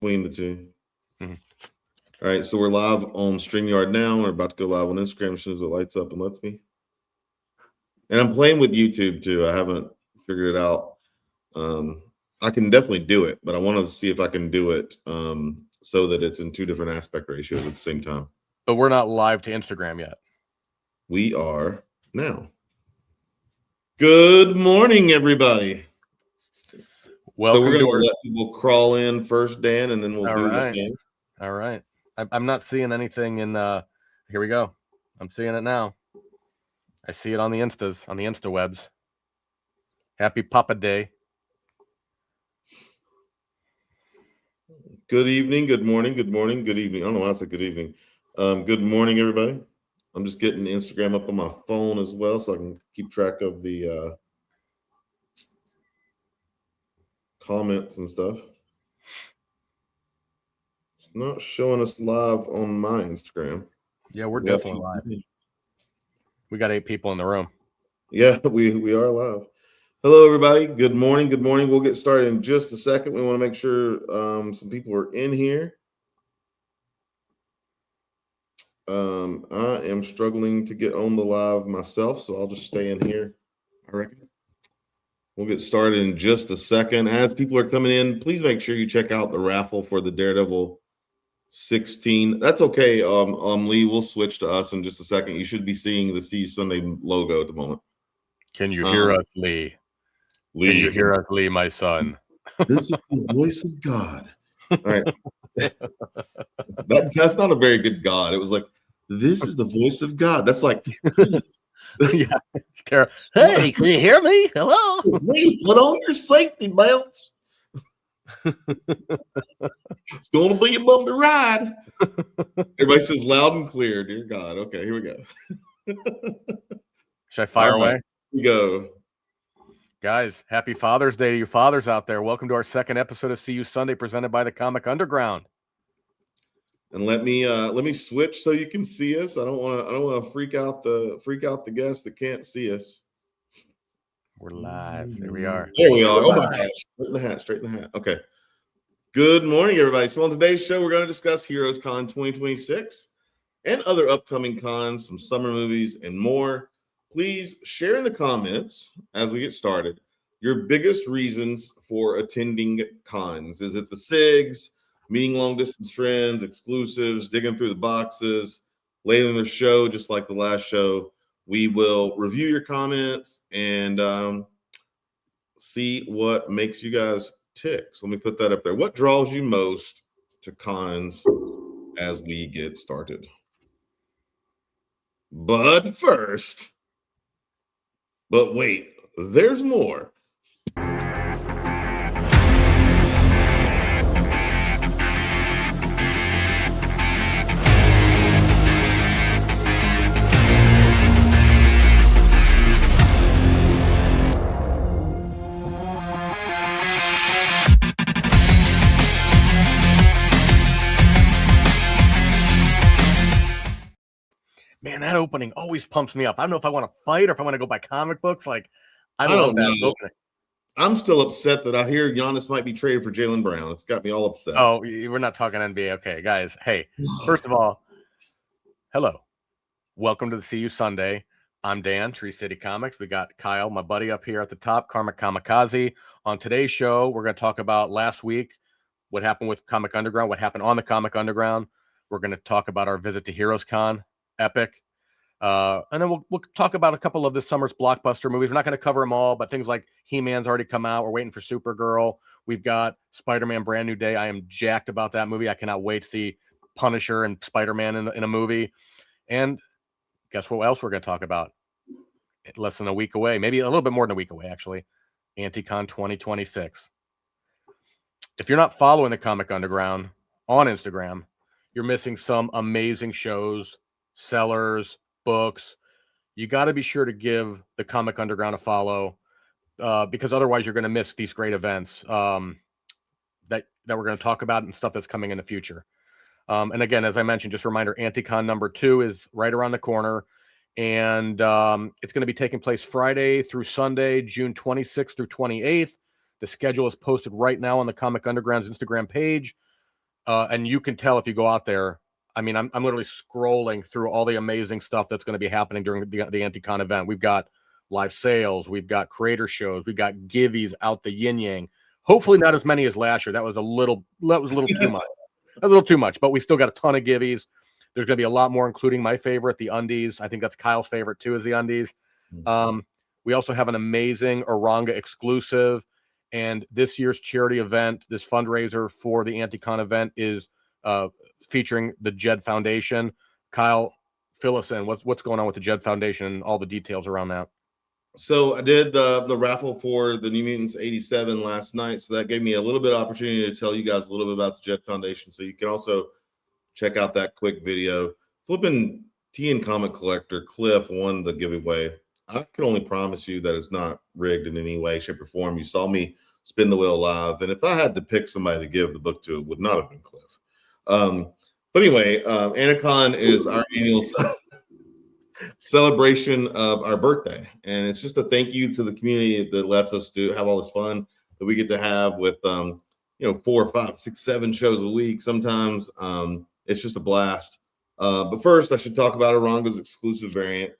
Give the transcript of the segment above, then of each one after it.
between the two. Mhm. All right, so we're live on StreamYard now. We're about to go live on Instagram as soon as it lights up and lets me. And I'm playing with YouTube too. I haven't figured it out. I can definitely do it, but I wanted to see if I can do it so that it's in two different aspect ratios at the same time. But we're not live to Instagram yet. We are now. Good morning, everybody. Welcome so we're to going our... to let people crawl in first, Dan, and then we'll All do right. the thing. All right. I'm not seeing anything in... Here we go. I'm seeing it now. I see it on the Instas, on the Insta-webs. Happy Papa Day. Good evening, good morning, good morning, good evening. I don't know why I said good evening. Good morning, everybody. I'm just getting Instagram up on my phone as well so I can keep track of the comments and stuff. It's not showing us live on my Instagram. Yeah, we're definitely live. We got 8 people in the room. Yeah, we are live. Hello, everybody. Good morning. Good morning. We'll get started in just a second. We want to make sure some people are in here. I am struggling to get on the live myself, so I'll just stay in here, I reckon. We'll get started in just a second. As people are coming in, please make sure you check out the raffle for the Daredevil 16. That's okay, Lee. We'll switch to us in just a second. You should be seeing the See Sunday logo at the moment. Can you hear us, Lee? Can you hear us, Lee, my son? This is the voice of God. All right. That's not a very good God. It was like, this is the voice of God. That's like, yeah, it's terrible. Hey, can you hear me? Hello. Wait, put on your safety belts. It's going to be a bumpy ride. Everybody says loud and clear. Dear God. Okay, here we go. Should I fire away? Here we go. Guys, happy Father's Day to you fathers out there. Welcome to our second episode of See You Sunday, presented by the Comic Underground. And let me switch so you can see us. I don't want to freak out the guests that can't see us. We're live. There we are. There we are. Oh my gosh. Straight in the hat. Okay. Good morning, everybody. So on today's show, we're going to discuss Heroes Con 2026 and other upcoming cons, some summer movies, and more. Please share in the comments as we get started your biggest reasons for attending cons. Is it the SIGs, meeting long-distance friends, exclusives, digging through the boxes, later in the show, just like the last show? We will review your comments and see what makes you guys tick. So let me put that up there. What draws you most to cons as we get started? But first, but wait, there's more. Man, that opening always pumps me up. I don't know if I want to fight or if I want to go buy comic books. Like, I love that opening. I'm still upset that I hear Giannis might be traded for Jaylen Brown. It's got me all upset. Oh, we're not talking NBA. Okay, guys. Hey, first of all, hello. Welcome to the See You Sunday. I'm Dan, Tree City Comics. We got Kyle, my buddy, up here at the top, Karma Kamikaze. On today's show, we're going to talk about last week, what happened with Comic Underground, what happened on the Comic Underground. We're going to talk about our visit to Heroes Con, epic. And then we'll talk about a couple of this summer's blockbuster movies. We're not going to cover them all, but things like He-Man's already come out. We're waiting for Supergirl. We've got Spider-Man Brand New Day. I am jacked about that movie. I cannot wait to see Punisher and Spider-Man in a movie. And guess what else we're going to talk about? Less than a week away, maybe a little bit more than a week away, actually. Anticon 2026. If you're not following the Comic Underground on Instagram, you're missing some amazing shows, sellers, books. You got to be sure to give the Comic Underground a follow because otherwise you're going to miss these great events that we're going to talk about and stuff that's coming in the future. And again, as I mentioned, just a reminder, Anticon number 2 is right around the corner. And it's going to be taking place Friday through Sunday, June 26th through 28th. The schedule is posted right now on the Comic Underground's Instagram page. And you can tell if you go out there. I mean, I'm literally scrolling through all the amazing stuff that's going to be happening during the Anti-Con event. We've got live sales, we've got creator shows, we've got givvies out the yin yang. Hopefully not as many as last year. That was a little too much. A little too much, but we still got a ton of givvies. There's going to be a lot more, including my favorite, the undies. I think that's Kyle's favorite too, is the undies. We also have an amazing Oranga exclusive, and this year's charity event, this fundraiser for the Anti-Con event, is featuring the Jed Foundation. Kyle, fill us in. What's going on with the Jed Foundation and all the details around that? So I did the raffle for the New Mutants 87 last night, so that gave me a little bit of opportunity to tell you guys a little bit about the Jed Foundation. So you can also check out that quick video. Flipping Tea and Comic Collector Cliff won the giveaway. I can only promise you that it's not rigged in any way, shape, or form. You saw me spin the wheel live, and if I had to pick somebody to give the book to, it would not have been Cliff. But anyway, Anti-Con is our annual celebration of our birthday, and it's just a thank you to the community that lets us have all this fun that we get to have with 4, 5, 6, 7 shows a week. Sometimes it's just a blast. But first, I should talk about Oranga's exclusive variant.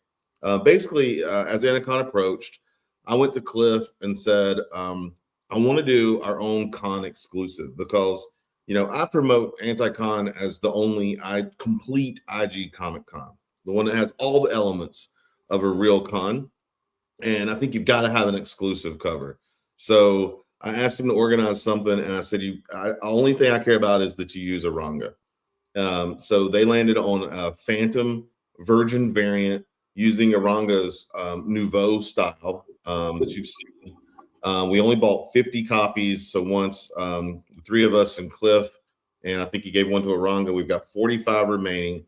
Basically, as Anti-Con approached, I went to Cliff and said, I want to do our own con exclusive because I promote Anti-Con as the only complete IG Comic Con, the one that has all the elements of a real con. And I think you've got to have an exclusive cover. So I asked him to organize something, and I said, the only thing I care about is that you use Oranga. So they landed on a Phantom Virgin variant using Oranga's Nouveau style that you've seen. We only bought 50 copies. So once the 3 of us and Cliff, and I think he gave one to Oranga, we've got 45 remaining.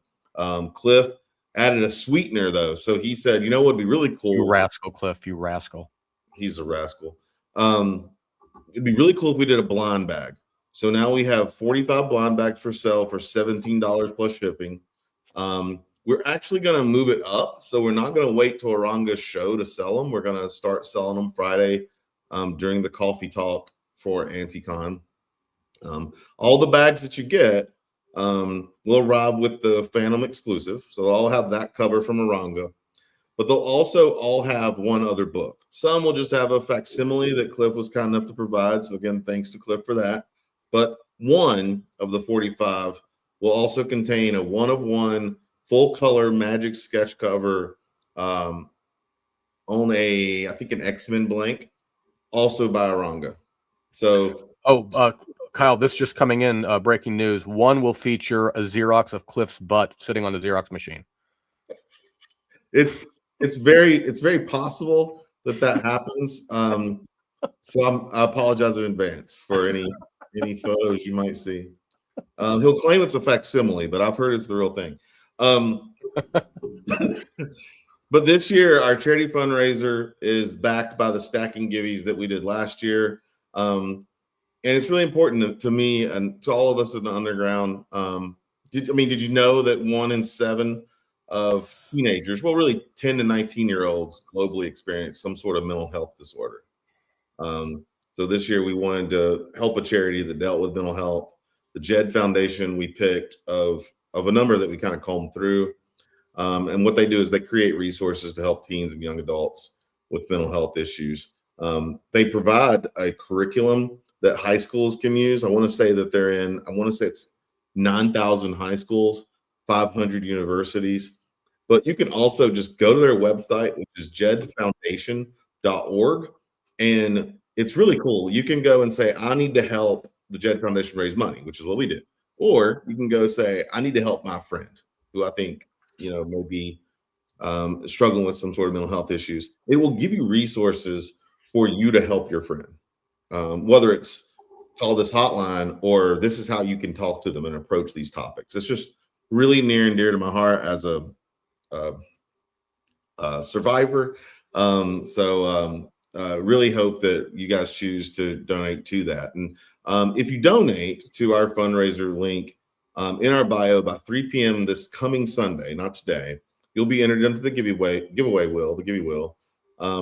Cliff added a sweetener though. So he said, what'd be really cool. You rascal, Cliff, you rascal. He's a rascal. It'd be really cool if we did a blind bag. So now we have 45 blind bags for sale for $17 plus shipping. We're actually going to move it up. So we're not going to wait till Oranga's show to sell them. We're going to start selling them Friday during the coffee talk for Anti-Con. All the bags that you get will arrive with the Phantom exclusive. So they'll all have that cover from Oranga. But they'll also all have one other book. Some will just have a facsimile that Cliff was kind enough to provide. So again, thanks to Cliff for that. But one of the 45 will also contain a 1-of-1 full color Magic sketch cover on I think an X-Men blank, also by Oranga. So Kyle, this just coming in, breaking news. One will feature a Xerox of Cliff's butt sitting on the Xerox machine. It's very possible that happens. So I apologize in advance for any photos you might see. He'll claim it's a facsimile, but I've heard it's the real thing. But this year, our charity fundraiser is backed by the stacking givvies that we did last year. And it's really important to me and to all of us in the underground. Did you know that 1 in 7 of teenagers, well, really 10 to 19-year-olds globally experience some sort of mental health disorder? So this year we wanted to help a charity that dealt with mental health. The Jed Foundation we picked of a number that we kind of combed through. And what they do is they create resources to help teens and young adults with mental health issues. They provide a curriculum that high schools can use. I want to say it's 9,000 high schools, 500 universities. But you can also just go to their website, which is jedfoundation.org. And it's really cool. You can go and say, I need to help the Jed Foundation raise money, which is what we did. Or you can go say, I need to help my friend who I think, may be struggling with some sort of mental health issues. It will give you resources for you to help your friend. Whether it's call this hotline or this is how you can talk to them and approach these topics. It's just really near and dear to my heart as a survivor. Really hope that you guys choose to donate to that. And if you donate to our fundraiser link in our bio by 3 p.m. this coming Sunday, not today, you'll be entered into the giveaway wheel,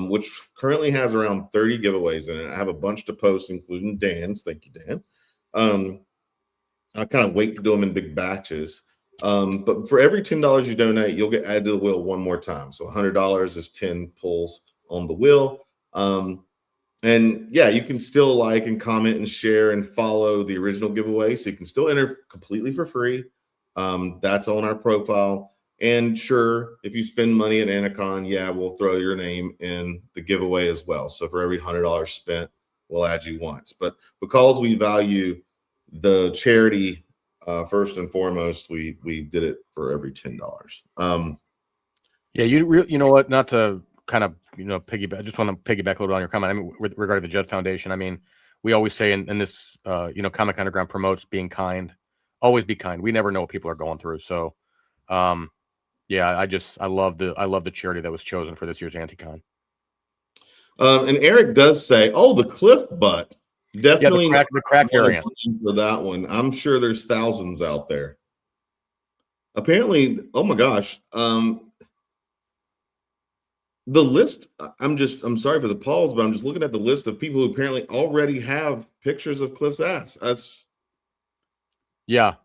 which currently has around 30 giveaways in it. I have a bunch to post, including Dan's. Thank you, Dan. I kind of wait to do them in big batches. But for every $10 you donate, you'll get added to the wheel one more time. So $100 is 10 pulls on the wheel. And yeah, you can still like and comment and share and follow the original giveaway. So you can still enter completely for free. That's on our profile. And sure, if you spend money at Anacon, yeah, we'll throw your name in the giveaway as well. So for every $100 spent, we'll add you once. But because we value the charity first and foremost, we did it for every $10. Yeah, you know what? Not to kind of piggyback. I just want to piggyback a little on your comment. I mean, regarding the Judd Foundation, I mean, we always say in this, Comic Underground promotes being kind. Always be kind. We never know what people are going through. So, yeah, I love the charity that was chosen for this year's Anticon. And Eric does say, "Oh, the Cliff Butt, definitely the crack variant for that one. I'm sure there's thousands out there." Apparently, oh my gosh, the list. I'm sorry for the pause, but I'm just looking at the list of people who apparently already have pictures of Cliff's ass. That's wow.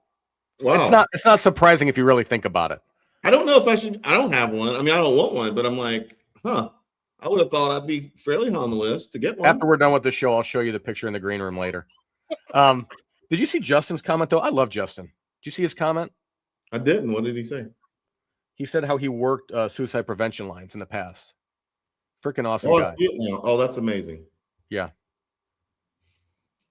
It's not surprising if you really think about it. I don't know if I should. I don't have one. I mean, I don't want one, but I'm like, I would have thought I'd be fairly on the list to get one. After we're done with the show, I'll show you the picture in the green room later. Did you see Justin's comment though? I love Justin. Did you see his comment? I didn't. What did he say? He said how he worked suicide prevention lines in the past. Freaking awesome guy. I see it now. Oh, that's amazing. Yeah.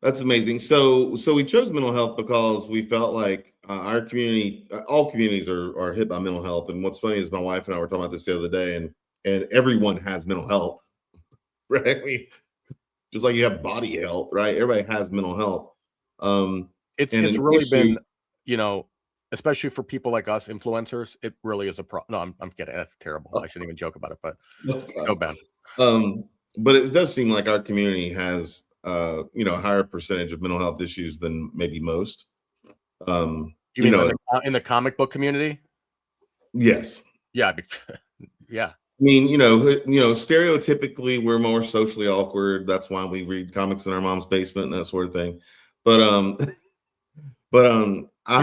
That's amazing. So we chose mental health because we felt like our community, all communities are hit by mental health. And what's funny is my wife and I were talking about this the other day, and everyone has mental health, right? Just like you have body health, right? Everybody has mental health. It's really been, especially for people like us, influencers, it really is a problem. No, I'm kidding. That's terrible. I shouldn't even joke about it, but so bad. But it does seem like our community has a higher percentage of mental health issues than maybe most. You mean in the comic book community? Yes. Yeah. Yeah. I mean, stereotypically we're more socially awkward. That's why we read comics in our mom's basement and that sort of thing. But I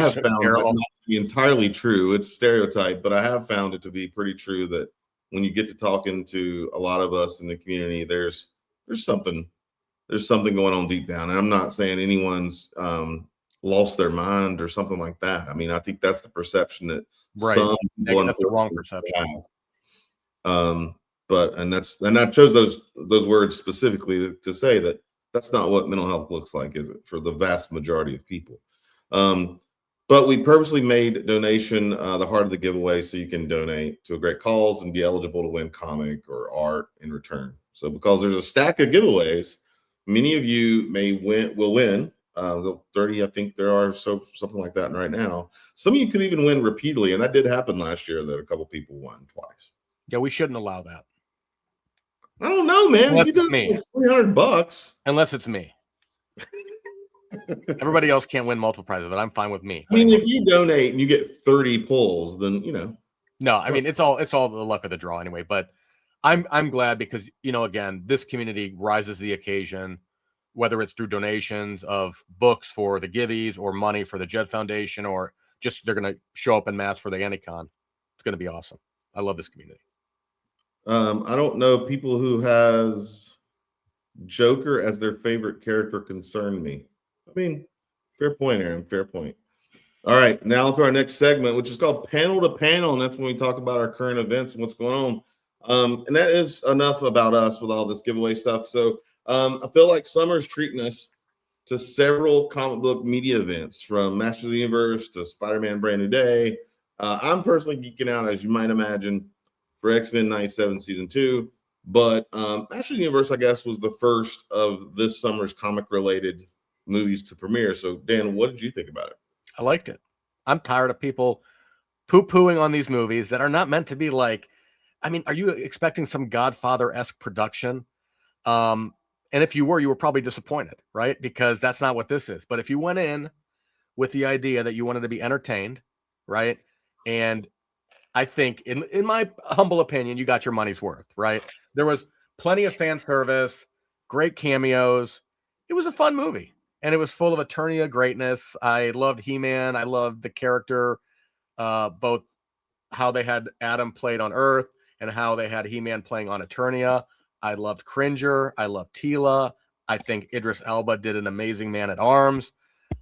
have found that not to be entirely true. It's stereotype, but I have found it to be pretty true that when you get to talking to a lot of us in the community, there's something going on deep down. And I'm not saying anyone's lost their mind or something like that. I mean, I think that's the perception that some people, that's the wrong perception. But I chose those words specifically to say that that's not what mental health looks like, is it, for the vast majority of people? But we purposely made donation the heart of the giveaway so you can donate to a great cause and be eligible to win comic or art in return. So because there's a stack of giveaways, many of you will win. 30, I think there are, something like that right now. Some of you could even win repeatedly, and that did happen last year that a couple people won twice. Yeah, we shouldn't allow that. I don't know, man. If you do it for $300, unless it's me. Everybody else can't win multiple prizes, but I'm fine with me. I mean, if you donate and you get 30 pulls, then No, I mean it's all the luck of the draw anyway. But I'm glad because again, this community rises to the occasion, whether it's through donations of books for the Givvies or money for the Judd Foundation, or just they're gonna show up en masse for the Anticon. It's gonna be awesome. I love this community. I don't know people who has Joker as their favorite character concern me. I mean, fair point, Aaron. Fair point. All right, now to our next segment, which is called Panel to Panel, and that's when we talk about our current events and what's going on. And that is enough about us with all this giveaway stuff. So I feel like summer's treating us to several comic book media events, from Masters of the Universe to Spider-Man Brand New Day. I'm personally geeking out, as you might imagine, for X-Men 97 Season 2. But Masters of the Universe, I guess, was the first of this summer's comic-related movies to premiere. So, Dan, what did you think about it? I liked it. I'm tired of people poo-pooing on these movies that are not meant to be like, I mean, are you expecting some Godfather-esque production? And if you were probably disappointed, right? Because that's not what this is. But if you went in with the idea that you wanted to be entertained, right? And I think, in my humble opinion, you got your money's worth, right? There was plenty of fan service, great cameos. It was a fun movie. and it was full of Eternia greatness. I loved He-Man. I loved the character, both how they had Adam played on Earth and how they had He-Man playing on Eternia. I loved Cringer. I loved Tila. I think Idris Elba did an amazing Man at Arms.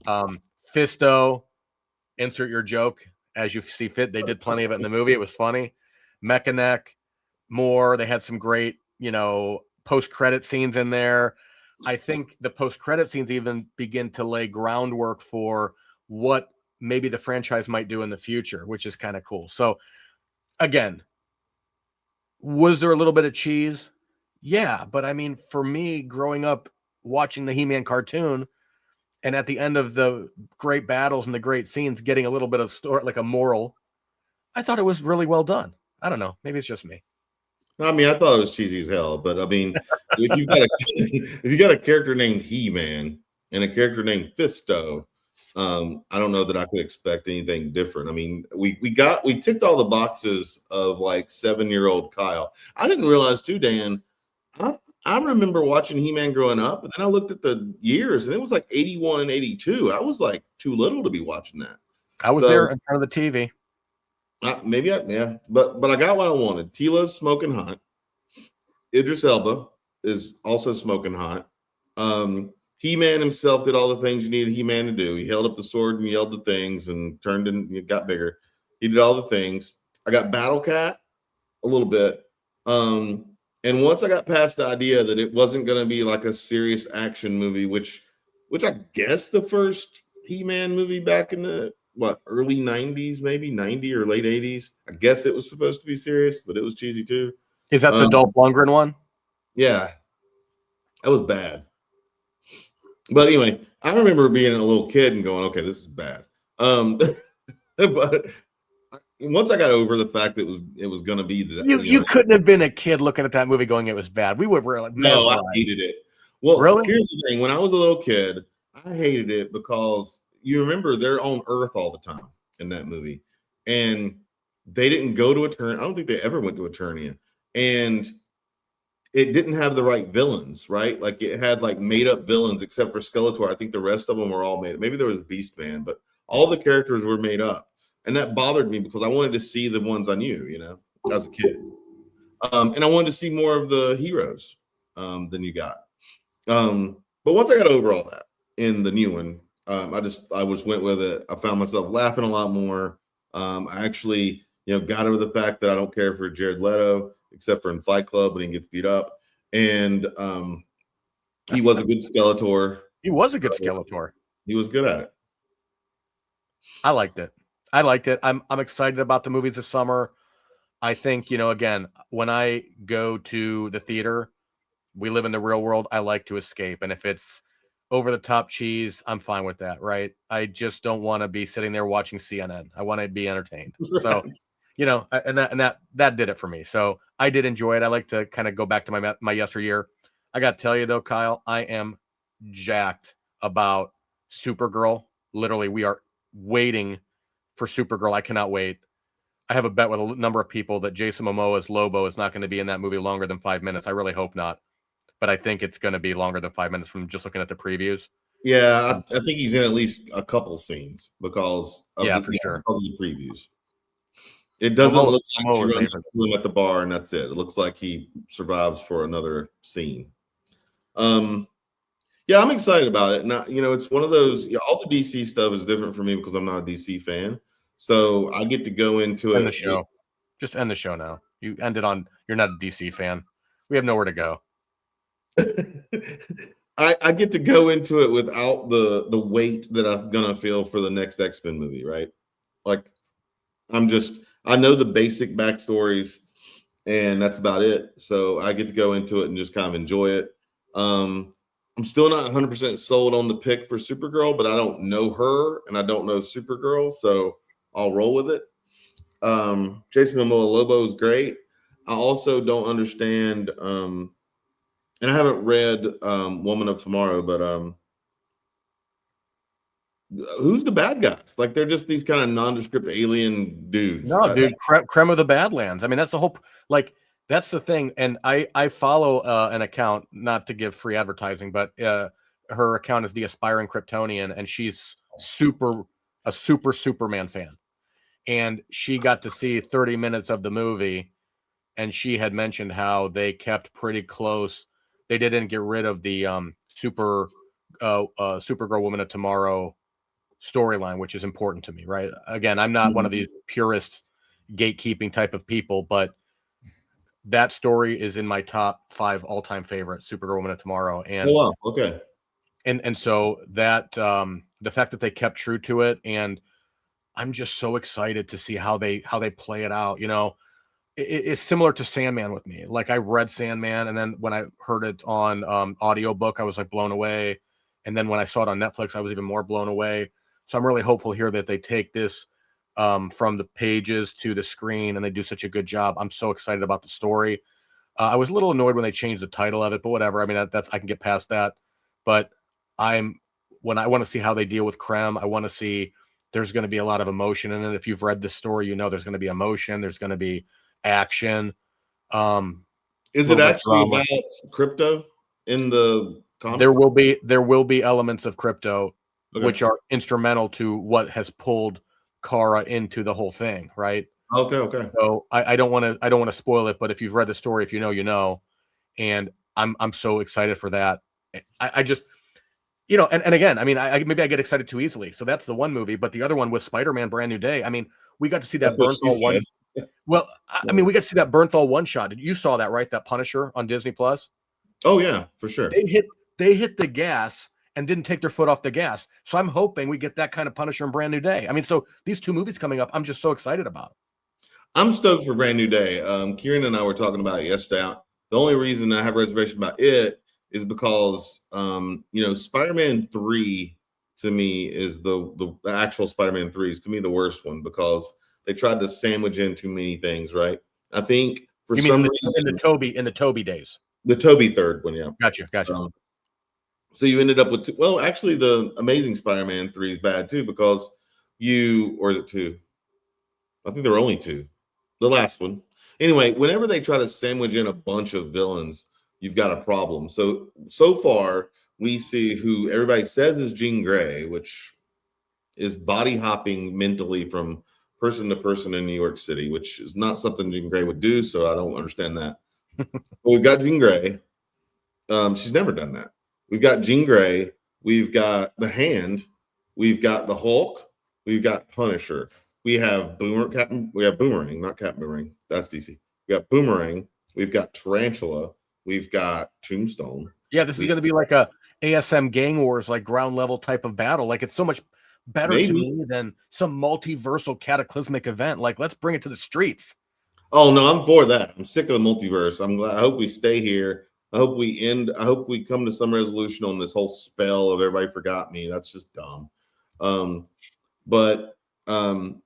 Fisto, insert your joke as you see fit. They did plenty of it in the movie. It was funny. Mechanic, more. They had some great, post-credit scenes in there. I think the post-credit scenes even begin to lay groundwork for what maybe the franchise might do in the future, which is kind of cool. So again, was there a little bit of cheese? Yeah, but I mean, for me, growing up watching the He-Man cartoon, and at the end of the great battles and the great scenes, getting a little bit of story, like a moral, I thought it was really well done. I don't know. Maybe it's just me. I mean, I thought it was cheesy as hell, but I mean, if you got a character named He-Man and a character named Fisto, I don't know that I could expect anything different. I mean, we ticked all the boxes of like 7-year-old Kyle. I didn't realize too, Dan. I remember watching He-Man growing up, but then I looked at the years and it was like 81 and 82. I was like too little to be watching that. I was there in front of the TV. But I got what I wanted. Tila's smoking hot. Idris Elba is also smoking hot. He-Man himself did all the things you needed He-Man to do. He held up the sword and yelled the things and turned and it got bigger. He did all the things. I got Battle Cat a little bit. And once I got past the idea that it wasn't going to be like a serious action movie, which I guess the first He-Man movie back in the early 90s, maybe 90 or late 80s. I guess it was supposed to be serious, but it was cheesy too. Is that the Dolph Lundgren one? Yeah. That was bad. But anyway, I remember being a little kid and going, okay, this is bad. But once I got over the fact that it was going to be that, you couldn't have been a kid looking at that movie going it was bad. We were like, no, I hated it. Well, really? Here's the thing: when I was a little kid, I hated it because you remember they're on Earth all the time in that movie, and they didn't go to Eternia. I don't think they ever went to Eternia, and it didn't have the right villains, right? Like it had like made up villains except for Skeletor. I think the rest of them were all made up. Maybe there was Beast Man, but all the characters were made up. And that bothered me because I wanted to see the ones I knew, as a kid. And I wanted to see more of the heroes than you got. But once I got over all that in the new one, I just went with it. I found myself laughing a lot more. I actually, got over the fact that I don't care for Jared Leto, except for in Fight Club when he gets beat up. And he was a good Skeletor. He was a good Skeletor. He was good at it. I liked it. I'm excited about the movies this summer. I think, again, when I go to the theater, we live in the real world. I like to escape. And if it's over the top cheese, I'm fine with that. Right. I just don't want to be sitting there watching CNN. I want to be entertained. So, and that did it for me. So I did enjoy it. I like to kind of go back to my yesteryear. I got to tell you though, Kyle, I am jacked about Supergirl. Literally, we are waiting for Supergirl. I cannot wait. I have a bet with a number of people that Jason Momoa's Lobo is not going to be in that movie longer than 5 minutes. I really hope not, but I think it's going to be longer than 5 minutes from just looking at the previews. Yeah, I think he's in at least a couple scenes because of the previews. It doesn't look like she runs into him at the bar and that's it. It looks like he survives for another scene. Yeah, I'm excited about it. Now, it's one of those. All the DC stuff is different for me because I'm not a DC fan. So I get to go into it. The show. Just end the show now. You ended on. You're not a DC fan. We have nowhere to go. I get to go into it without the weight that I'm gonna feel for the next X-Men movie, right? Like, I know the basic backstories, and that's about it. So I get to go into it and just kind of enjoy it. I'm still not 100% sold on the pick for Supergirl, but I don't know her and I don't know Supergirl, so I'll roll with it. Jason Momoa Lobo is great. I also don't understand, and I haven't read Woman of Tomorrow, but who's the bad guys? Like they're just these kind of nondescript alien dudes. No, dude, creme of the Badlands. I mean, that's the whole that's the thing. And I follow an account, not to give free advertising, but her account is the Aspiring Kryptonian, and she's a super Superman fan. And she got to see 30 minutes of the movie, and she had mentioned how they kept pretty close. They didn't get rid of the Supergirl Woman of Tomorrow storyline, which is important to me, right? Again, I'm not one of these purist gatekeeping type of people, but that story is in my top 5 all-time favorite, Supergirl Woman of Tomorrow. And Oh wow, okay. And so that the fact that they kept true to it, and I'm just so excited to see how they play it out. You know, it's similar to Sandman with me. Like, I read Sandman, and then when I heard it on audiobook, I was like blown away. And then when I saw it on Netflix, I was even more blown away. So I'm really hopeful here that they take this from the pages to the screen, and they do such a good job. I'm so excited about the story. I was a little annoyed when they changed the title of it, but whatever. I mean, that's I can get past that. But when I want to see how they deal with Krem, I want to see there's going to be a lot of emotion in it. If you've read this story, you know there's going to be emotion. There's going to be action. Is it actually about crypto in the comic? There will be elements of crypto, Okay. which are instrumental to what has pulled Kara into the whole thing, right? Okay. So I don't want to spoil it, but if you've read the story, if you know, you know. And I'm so excited for that. I just, you know, and again, I mean, maybe I get excited too easily. So that's the one movie, but the other one was Spider-Man: Brand New Day. I mean, we got to see that Bernthal one. Well, I mean, we got to see that Bernthal one shot. You saw that, right? That Punisher on Disney Plus. Oh yeah, for sure. They hit the gas and didn't take their foot off the gas. So I'm hoping we get that kind of Punisher in Brand New Day. I mean, so these 2 movies coming up, I'm just so excited about. I'm stoked for Brand New Day. Kieran and I were talking about it yesterday. The only reason I have reservations about it is because Spider-Man 3 to me is the actual Spider-Man 3 is to me the worst one, because they tried to sandwich in too many things, right? I think for some reason in the Toby days. The Toby third one, yeah. Gotcha. So you ended up with actually the Amazing Spider-Man 3 is bad too, because or is it 2? I think there were only 2. The last one. Anyway, whenever they try to sandwich in a bunch of villains, you've got a problem. So far, we see who everybody says is Jean Grey, which is body hopping mentally from person to person in New York City, which is not something Jean Grey would do. So I don't understand that. But we've got Jean Grey. She's never done that. We've got Jean Grey. We've got the Hand. We've got the Hulk. We've got Punisher. We have Boomerang, not Captain Boomerang. That's DC. We got Boomerang. We've got Tarantula. We've got Tombstone. Yeah, this is going to be like a ASM Gang Wars, like ground level type of battle. Like, it's so much better to me than some multiversal cataclysmic event. Like, let's bring it to the streets. Oh no, I'm for that. I'm sick of the multiverse. I hope we stay here. I hope we come to some resolution on this whole spell of everybody forgot me. That's just dumb. But I'm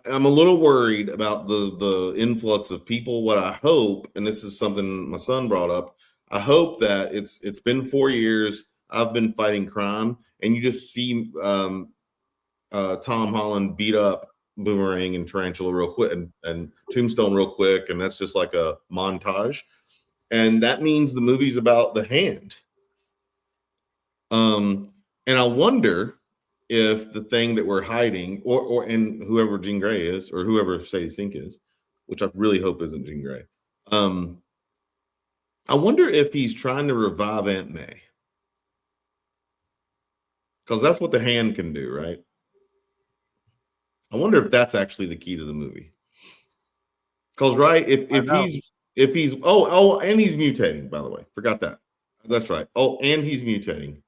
a little worried about the influx of people. What I hope, and this is something my son brought up, I hope that it's been 4 years. I've been fighting crime, and you just see Tom Holland beat up Boomerang and Tarantula real quick, and Tombstone real quick, and that's just like a montage. And that means the movie's about the Hand. And I wonder if the thing that we're hiding, or whoever Jean Grey is, or whoever Sadie Sink is, which I really hope isn't Jean Grey. I wonder if he's trying to revive Aunt May, because that's what the Hand can do, right? I wonder if that's actually the key to the movie. Because if he's and he's mutating, by the way, forgot that. That's right. Oh, and he's mutating,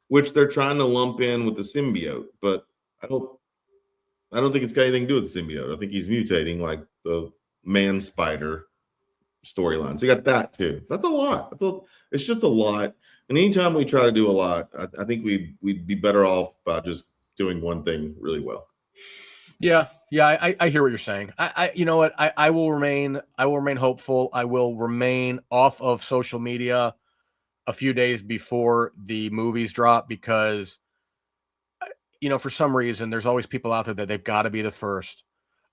which they're trying to lump in with the symbiote, but I don't think it's got anything to do with the symbiote. I think he's mutating like the man spider storyline. So you got that too. That's a lot. It's just a lot. And anytime we try to do a lot, I think we'd be better off by just doing one thing really well. Yeah, I hear what you're saying. You know what? I will remain hopeful. I will remain off of social media a few days before the movies drop, because for some reason there's always people out there that they've got to be the first.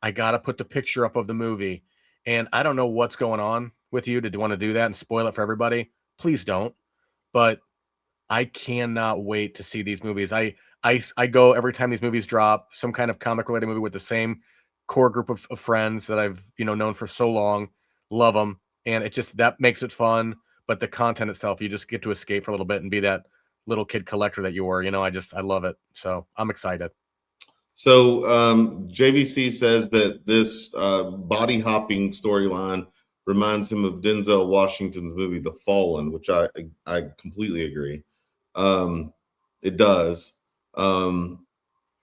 I got to put the picture up of the movie, and I don't know what's going on with you to want to do that and spoil it for everybody. Please don't. But I cannot wait to see these movies. I go every time these movies drop, some kind of comic related movie with the same core group of friends that I've known for so long. Love them, and it just that makes it fun. But the content itself, you just get to escape for a little bit and be that little kid collector that you were. I love it. So I'm excited. So JVC says that this body hopping storyline reminds him of Denzel Washington's movie The Fallen, which I completely agree. It does. And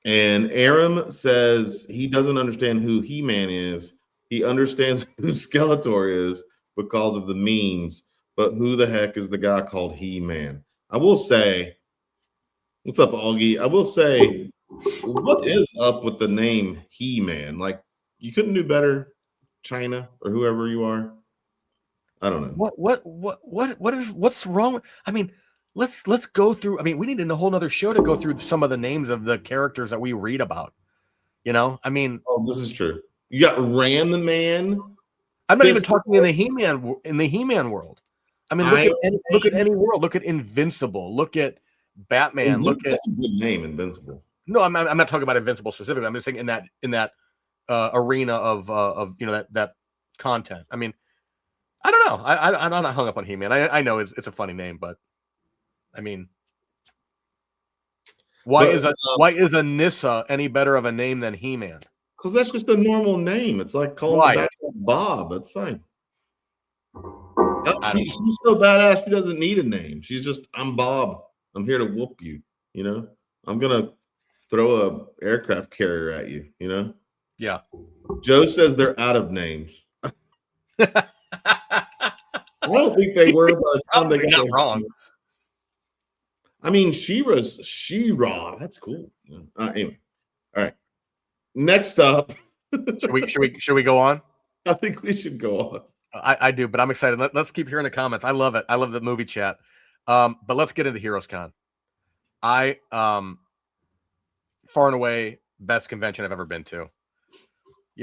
Aram says he doesn't understand who He-Man is. He understands who Skeletor is because of the memes, but who the heck is the guy called He-Man? I will say, what's up, Augie? I will say, what is up with the name He-Man? Like, you couldn't do better, China or whoever you are. I don't know. What's wrong? I mean, let's go through. I mean, we need a whole nother show to go through some of the names of the characters that we read about. I mean, oh, this is true. You got Ram the Man. I'm not even talking in the He-Man world. I mean, look at any world. Look at Invincible. Look at Batman. That's a good name, Invincible. No, I'm not talking about Invincible specifically. I'm just saying in that arena of that content. I mean, I don't know. I'm not hung up on He-Man. I know it's a funny name, but I mean, why is Anissa any better of a name than He-Man? Because that's just a normal name. It's like calling the Bob. That's fine. She's so badass. She doesn't need a name. She's just, I'm Bob. I'm here to whoop you. I'm gonna throw a aircraft carrier at you. Yeah. Joe says they're out of names. I don't think they were by the time they got not wrong. I mean, She-Ra. That's cool. Anyway, all right. Next up, should we go on? I think we should go on. I do, but I'm excited. Let's keep hearing the comments. I love it. I love the movie chat. But let's get into Heroes Con. Far and away best convention I've ever been to.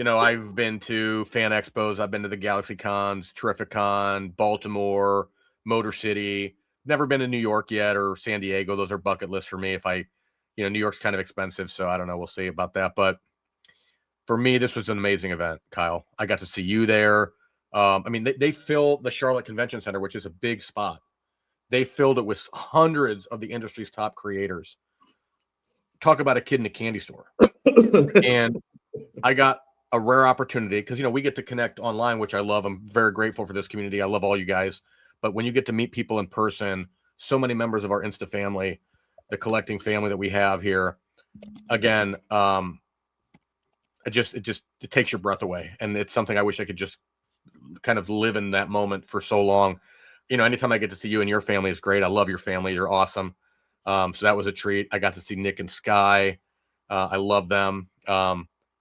I've been to fan expos. I've been to the Galaxy Cons, Terrific Con, Baltimore, Motor City. Never been to New York yet or San Diego. Those are bucket lists for me. New York's kind of expensive, so I don't know. We'll see about that. But for me, this was an amazing event, Kyle. I got to see you there. I mean, they fill the Charlotte Convention Center, which is a big spot. They filled it with hundreds of the industry's top creators. Talk about a kid in a candy store. And I got a rare opportunity because, we get to connect online, which I love. I'm very grateful for this community. I love all you guys. But when you get to meet people in person, so many members of our Insta family, the collecting family that we have here, again, it takes your breath away. And it's something I wish I could just kind of live in that moment for so long. Anytime I get to see you and your family is great. I love your family. You're awesome. So that was a treat. I got to see Nick and Sky. I love them.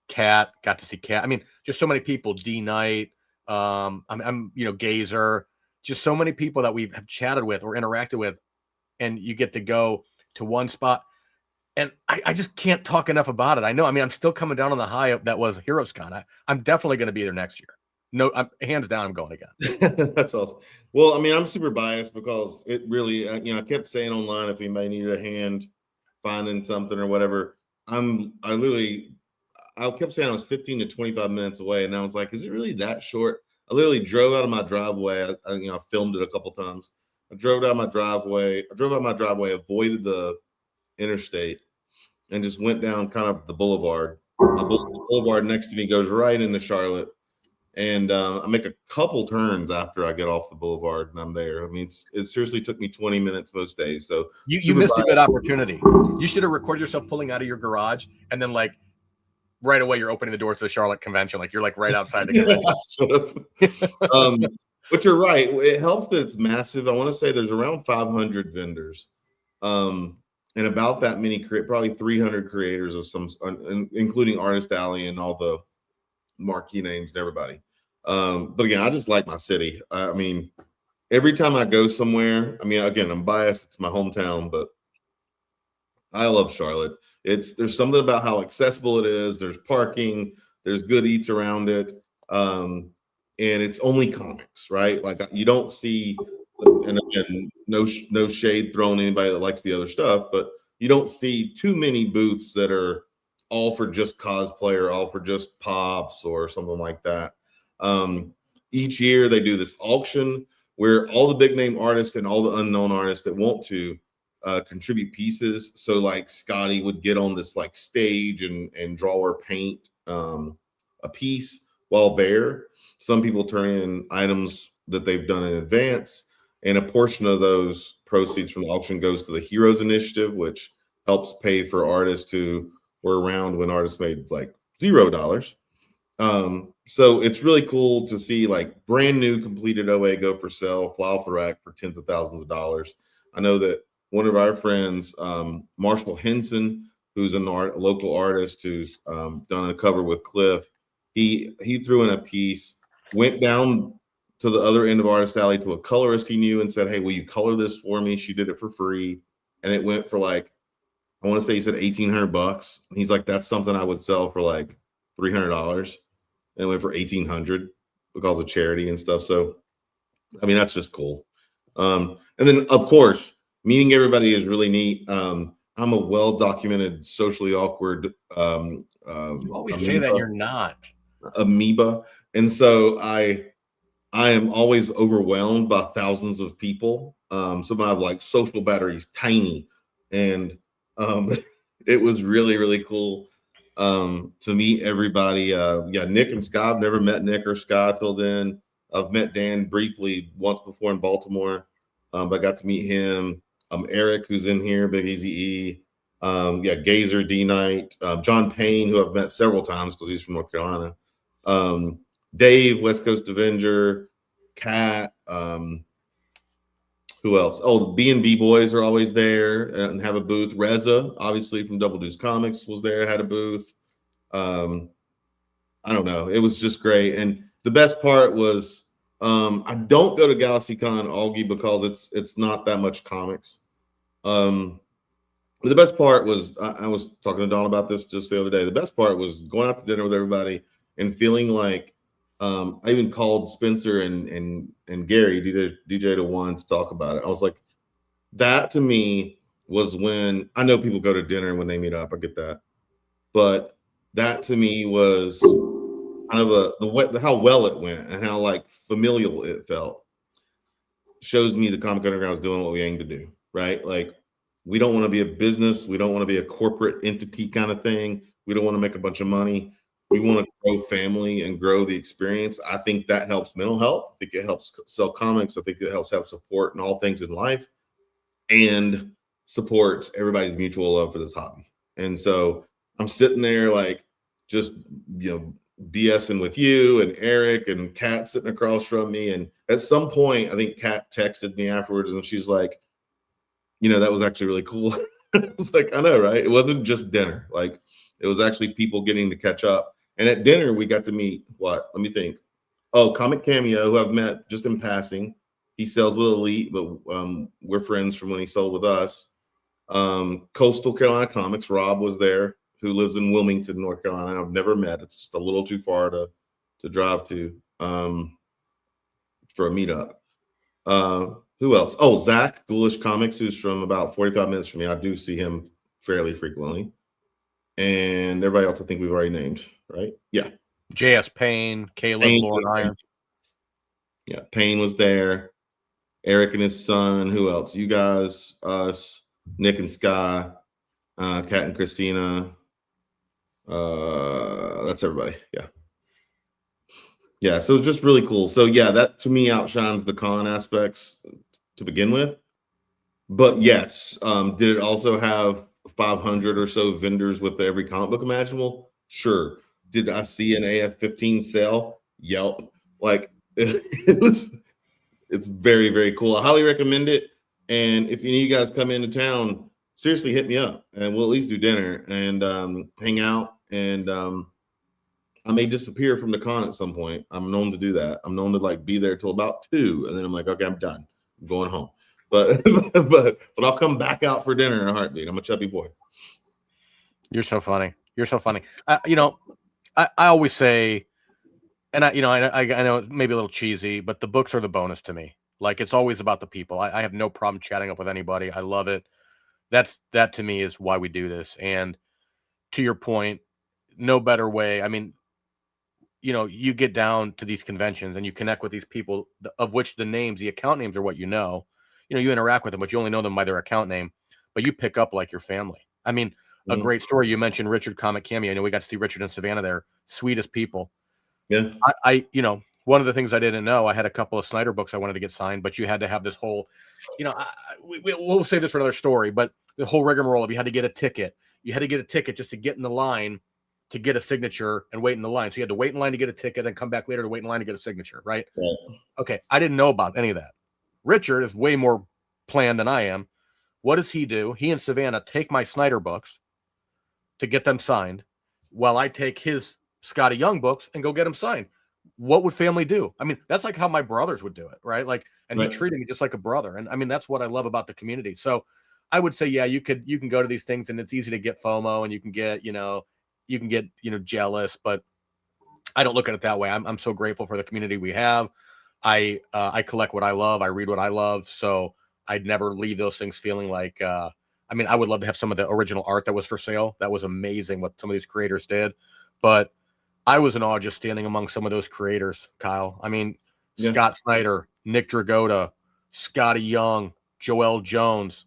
Kat, got to see Kat. I mean, just so many people. D Knight. I'm Gazer. Just so many people that we have chatted with or interacted with, and you get to go to one spot. And I just can't talk enough about it. I know. I mean, I'm still coming down on the high that was Heroes Con. I'm definitely going to be there next year. No, hands down, I'm going again. That's awesome. Well, I mean, I'm super biased because it really, I kept saying online if anybody needed a hand finding something or whatever. I kept saying I was 15 to 25 minutes away, and I was like, is it really that short? I literally drove out of my driveway. I filmed it a couple times. I drove out my driveway, avoided the interstate, and just went down kind of the boulevard. My boulevard next to me goes right into Charlotte. And I make a couple turns after I get off the boulevard and I'm there. I mean, it seriously took me 20 minutes most days. So you missed a good opportunity. You should have recorded yourself pulling out of your garage and then right away you're opening the doors to the Charlotte convention. You're right outside the convention. But you're right. It helps that it's massive. I want to say there's around 500 vendors. And about that many, probably 300 creators of some, including Artist Alley and all the marquee names and everybody. But again, I just like my city. I mean, every time I go somewhere, I mean, again, I'm biased. It's my hometown, but I love Charlotte. There's something about how accessible it is. There's parking. There's good eats around it. And it's only comics, right? You don't see and again, no shade thrown anybody that likes the other stuff, but you don't see too many booths that are all for just cosplay or all for just pops or something like that. Each year they do this auction where all the big name artists and all the unknown artists that want to contribute pieces. So like Scotty would get on this like stage and draw or paint a piece while there. Some people turn in items that they've done in advance, and a portion of those proceeds from the auction goes to the Heroes Initiative, which helps pay for artists who were around when artists made like $0. So it's really cool to see like brand new completed OA go for sale, fly off the rack for tens of thousands of dollars. I know that one of our friends, Marshall Henson, who's a local artist who's done a cover with Cliff, he threw in a piece, went down to the other end of Artist Alley to a colorist he knew and said, "Hey, will you color this for me?" She did it for free, and it went for like, I want to say he said $1,800. He's like, "That's something I would sell for like $300," and it went for $1,800 because of charity and stuff. So, I mean, that's just cool. And then, of course, meeting everybody is really neat. I'm a well-documented, socially awkward. You always say that you're not. Amoeba, and so I am always overwhelmed by thousands of people. So my like social battery's tiny, and it was really, really cool to meet everybody. Nick and Sky. I've never met Nick or Sky till then. I've met Dan briefly once before in Baltimore, but I got to meet him. Eric, who's in here, Big Easy E. Gazer, D Knight, John Payne, who I've met several times because he's from North Carolina. Dave, West Coast Avenger, Kat, who else? Oh, the B&B boys are always there and have a booth. Reza, obviously from Double Deuce Comics, was there, had a booth. I don't know. It was just great. And the best part was I don't go to GalaxyCon Augie because it's not that much comics. But the best part was I was talking to Don about this just the other day. The best part was going out to dinner with everybody and feeling like I even called Spencer and Gary, DJ to one, to talk about it. I was like, that to me was when I know people go to dinner when they meet up. I get that, but that to me was kind of how well it went and how like familial it felt. Shows me the Comic Underground is doing what we aim to do, right? Like, we don't want to be a business. We don't want to be a corporate entity kind of thing. We don't want to make a bunch of money. We want to grow family and grow the experience. I think that helps mental health. I think it helps sell comics. I think it helps have support in all things in life and supports everybody's mutual love for this hobby. And so I'm sitting there like just, BSing with you and Eric and Kat sitting across from me. And at some point, I think Kat texted me afterwards and she's like, that was actually really cool. It's like, I know, right? It wasn't just dinner. Like, it was actually people getting to catch up. And at dinner, we got to meet what? Let me think. Oh, Comic Cameo, who I've met just in passing. He sells with Elite, but we're friends from when he sold with us. Coastal Carolina Comics, Rob was there, who lives in Wilmington, North Carolina. I've never met. It's just a little too far to drive to for a meetup. Who else? Oh, Zach, Ghoulish Comics, who's from about 45 minutes from me. I do see him fairly frequently. And everybody else I think we've already named, right? Yeah. J.S. Payne, Caleb, Lauren Iron. Yeah, Payne was there. Eric and his son. Who else? You guys, us, Nick and Sky, Kat and Christina. That's everybody. Yeah. Yeah, so it's just really cool. So yeah, that to me outshines the con aspects to begin with. But yes, did it also have 500 or so vendors with every comic book imaginable? Sure. Did I see an AF-15 sale? Yelp. Like it's very, very cool. I highly recommend it. And if any of you guys come into town, seriously hit me up and we'll at least do dinner and hang out. And I may disappear from the con at some point. I'm known to do that. I'm known to like be there till about 2, and then I'm like, okay, I'm done. I'm going home. But I'll come back out for dinner in a heartbeat. I'm a chubby boy. You're so funny. You're so funny. I always say, and I know maybe a little cheesy, but the books are the bonus to me. Like, it's always about the people. I have no problem chatting up with anybody. I love it. That to me is why we do this. And to your point, no better way. I mean, you get down to these conventions and you connect with these people, of which the account names are what you interact with them, but you only know them by their account name, but you pick up like your family. I mean, a great story. You mentioned Richard Comic Cameo. I know we got to see Richard and Savannah there. Sweetest people. Yeah. One of the things I didn't know, I had a couple of Snyder books I wanted to get signed, but you had to have this whole, we'll save this for another story, but the whole rigmarole of you had to get a ticket. You had to get a ticket just to get in the line to get a signature and wait in the line. So you had to wait in line to get a ticket, then come back later to wait in line to get a signature, right? Okay. I didn't know about any of that. Richard is way more planned than I am. What does he do? He and Savannah take my Snyder books to get them signed while I take his Scotty Young books and go get them signed. What would family do? I mean, that's like how my brothers would do it, right? Like, and he treated me just like a brother. And I mean, that's what I love about the community. So I would say, yeah, you can go to these things and it's easy to get FOMO and you can get, jealous, but I don't look at it that way. I'm so grateful for the community we have. I collect what I love. I read what I love. So I'd never leave those things feeling like, I would love to have some of the original art that was for sale. That was amazing what some of these creators did, but I was in awe just standing among some of those creators, Kyle. I mean, yeah. Scott Snyder, Nick Dragotta, Scotty Young, Joel Jones,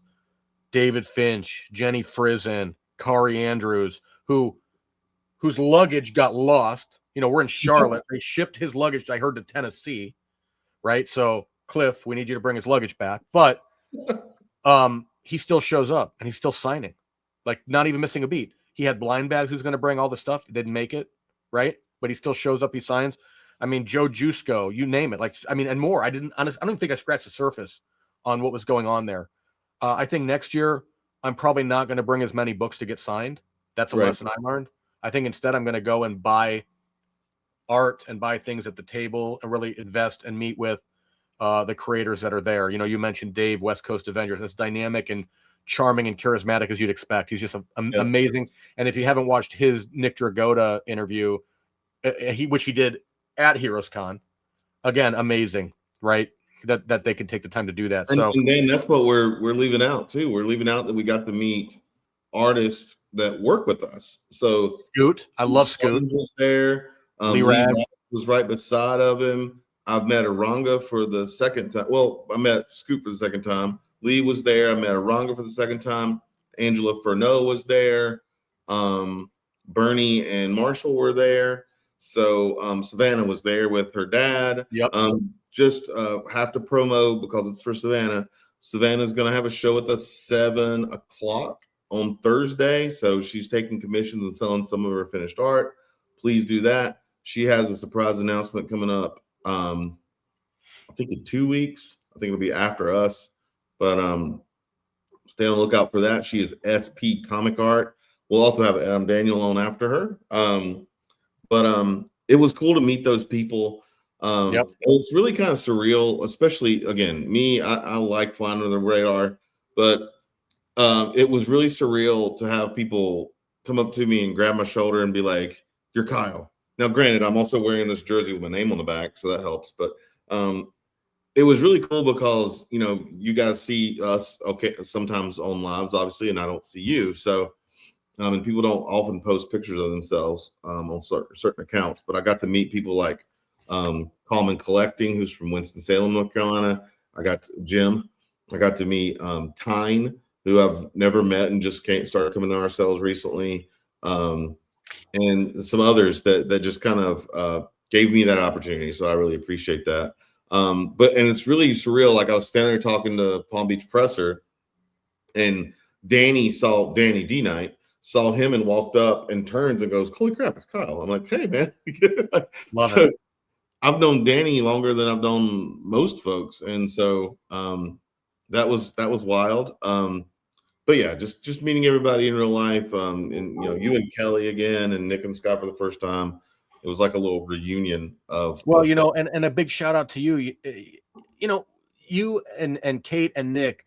David Finch, Jenny Frizen, Kari Andrews, whose luggage got lost. We're in Charlotte. They shipped his luggage, I heard, to Tennessee, right? So, Cliff, we need you to bring his luggage back. But he still shows up, and he's still signing, like not even missing a beat. He had blind bags who's going to bring all the stuff. He didn't make it, right? But he still shows up. He signs. I mean, Joe Jusko, you name it. And more. I don't think I scratched the surface on what was going on there. I think next year I'm probably not going to bring as many books to get signed. That's a lesson I learned. I think instead I'm going to go and buy art and buy things at the table and really invest and meet with the creators that are there. You mentioned Dave, West Coast Avengers. That's dynamic and charming and charismatic as you'd expect. He's just amazing. And if you haven't watched his Nick Dragotta interview, which he did at Heroes Con, again, amazing, right? That they can take the time to do that. And then that's what we're leaving out too. We're leaving out that we got to meet artists that work with us. So Scoot, I love Scoot. Was there. Lee was right beside of him. I've met Aranga for the second time. Well, I met Scoot for the second time. Lee was there. I met Aranga for the second time. Angela Furneaux was there. Bernie and Marshall were there. So Savannah was there with her dad. Yep. Just have to promo because it's for Savannah. Savannah's going to have a show with us 7:00 on Thursday. So she's taking commissions and selling some of her finished art. Please do that. She has a surprise announcement coming up. I think in 2 weeks. I think it'll be after us. But stay on the lookout for that. She is SP Comic Art. We'll also have Adam Daniel on after her. But it was cool to meet those people. It's really kind of surreal, especially, again, me, I like flying under the radar, but it was really surreal to have people come up to me and grab my shoulder and be like, "You're Kyle." Now, granted, I'm also wearing this jersey with my name on the back, so that helps. But it was really cool because, you guys see us, sometimes on lives, obviously, and I don't see you. So, and people don't often post pictures of themselves on certain accounts. But I got to meet people like Common Collecting, who's from Winston-Salem, North Carolina. I got Jim. I got to meet Tyne, who I've never met and just started coming to our cells recently. And some others that just kind of gave me that opportunity. So I really appreciate that. And it's really surreal. Like, I was standing there talking to Palm Beach Presser, and Danny D Knight saw him and walked up and turns and goes, "Holy crap, it's Kyle." I'm like, "Hey, man." Love it. I've known Danny longer than I've known most folks. And so that was wild. But yeah, just meeting everybody in real life. And you and Kelly again, and Nick and Scott for the first time. It was like a little reunion of. Well, and a big shout out to you. You and Kate and Nick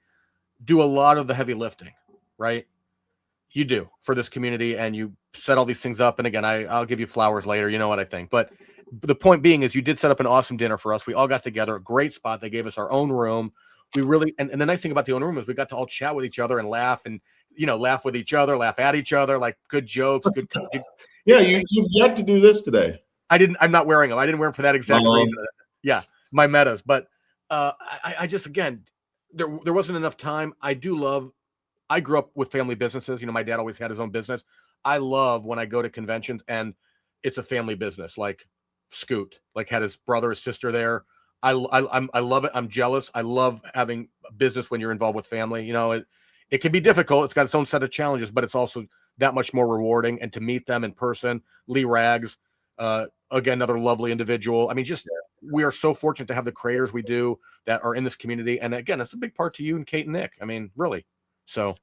do a lot of the heavy lifting, right? You do for this community, and you set all these things up. And again, I'll give you flowers later. You know what I think. But the point being is you did set up an awesome dinner for us. We all got together, a great spot. They gave us our own room. We really, and the nice thing about the own room is we got to all chat with each other and laugh and, laugh with each other, laugh at each other, like good jokes, good. Yeah, you've yet to do this today. I'm not wearing them. I didn't wear them for that exact reason. Yeah, my metas. But I just, again, there wasn't enough time. I grew up with family businesses. My dad always had his own business. I love when I go to conventions and it's a family business, like Scoot, like had his brother, his sister there. I love it. I'm jealous. I love having a business when you're involved with family. It can be difficult. It's got its own set of challenges, but it's also that much more rewarding. And to meet them in person, Lee Rags, again, another lovely individual. I mean, we are so fortunate to have the creators we do that are in this community. And again, it's a big part to you and Kate and Nick. I mean, really. So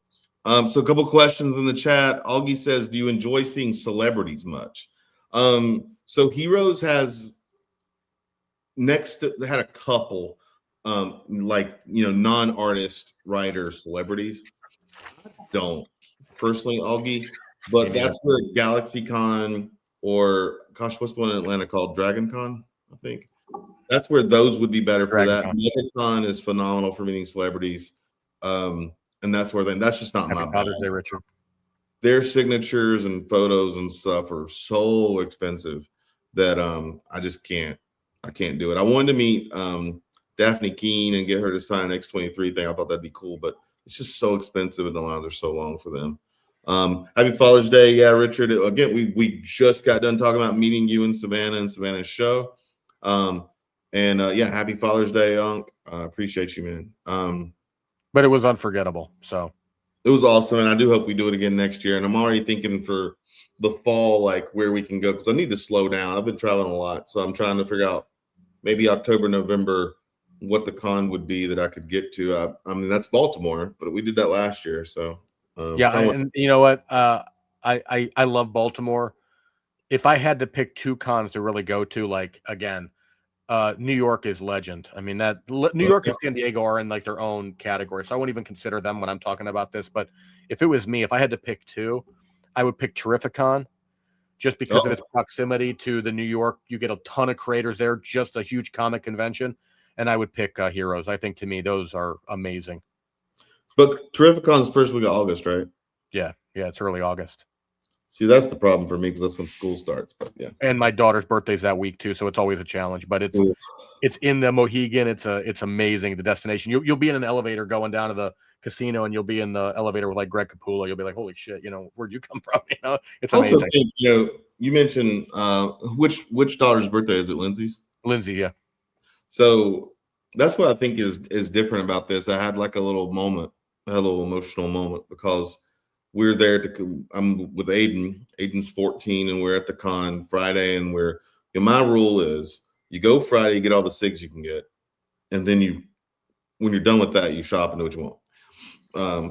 a couple questions in the chat. Augie says, do you enjoy seeing celebrities much? So Heroes has had a couple non-artist writer celebrities. I don't personally, Augie, but that's where GalaxyCon or gosh, what's the one in Atlanta called? DragonCon, I think. That's where those would be better for that. MegaCon is phenomenal for meeting celebrities. And that's where that's just not my Father's Day, Richard. Their signatures and photos and stuff are so expensive that I can't do it. I wanted to meet Daphne Keene and get her to sign an X23 thing. I thought that'd be cool, but it's just so expensive and the lines are so long for them. Happy Father's Day. Yeah, Richard. Again, we just got done talking about meeting you in Savannah and Savannah's show. Happy Father's Day, Unc. Appreciate you, man. But it was unforgettable. So it was awesome, and I do hope we do it again next year. And I'm already thinking for the fall, like where we can go, because I need to slow down. I've been traveling a lot, so I'm trying to figure out maybe October, November, what the con would be that I could get to. I mean, that's Baltimore, but we did that last year, so and you know what? I love Baltimore. If I had to pick two cons to really go to, like again, New York is legend. I mean, New York and San Diego are in like their own category, so I won't even consider them when I'm talking about this. But if it was me, if I had to pick two, I would pick Terrificon, just because of its proximity to the New York. You get a ton of creators there, just a huge comic convention, and I would pick Heroes. I think to me those are amazing. But Terrificon's first week of August, right? Yeah, it's early August. See, that's the problem for me because that's when school starts. But yeah, and my daughter's birthday's that week too, so it's always a challenge. But it's in the Mohegan. It's amazing, the destination. You'll be in an elevator going down to the casino, and you'll be in the elevator with like Greg Capullo. You'll be like, holy shit, where'd you come from? It's amazing. Also think, you mentioned which daughter's birthday is it? Lindsay's. Lindsay, yeah. So that's what I think is different about this. I had like a little emotional moment because we're there I'm with Aiden. Aiden's 14, and we're at the con Friday. And my rule is you go Friday, you get all the SIGs you can get, and then when you're done with that, you shop and do what you want.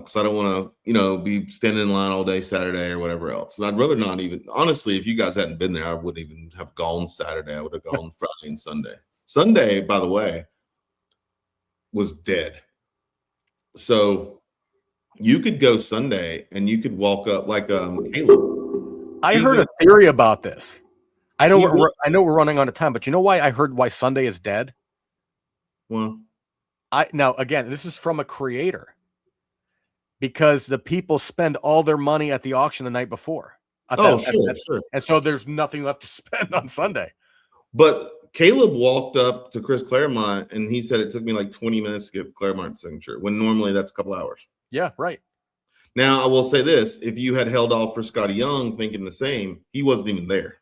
Because I don't want to, be standing in line all day Saturday or whatever else. And I'd rather not even. Honestly, if you guys hadn't been there, I wouldn't even have gone Saturday. I would have gone Friday and Sunday. Sunday, by the way, was dead. So you could go Sunday and you could walk up like Caleb. I heard a theory about this. I know we're running out of time, but you know why Sunday is dead? Well, now again, this is from a creator, because the people spend all their money at the auction the night before. Sure. And so there's nothing left to spend on Sunday. But Caleb walked up to Chris Claremont and he said it took me like 20 minutes to get Claremont's signature when normally that's a couple hours. Yeah, right. Now, I will say this. If you had held off for Scotty Young thinking the same, he wasn't even there.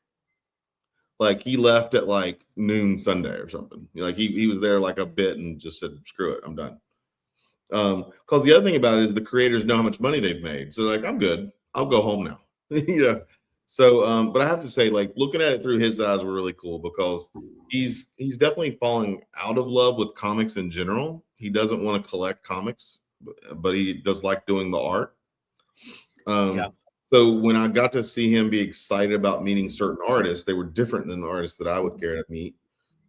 Like, he left at like noon Sunday or something. Like, he was there like a bit and just said, screw it, I'm done. Because the other thing about it is the creators know how much money they've made. So, like, I'm good. I'll go home now. So, but I have to say, like, looking at it through his eyes were really cool because he's definitely falling out of love with comics in general. He doesn't want to collect comics, but he does like doing the art. So when I got to see him be excited about meeting certain artists, they were different than the artists that I would care to meet.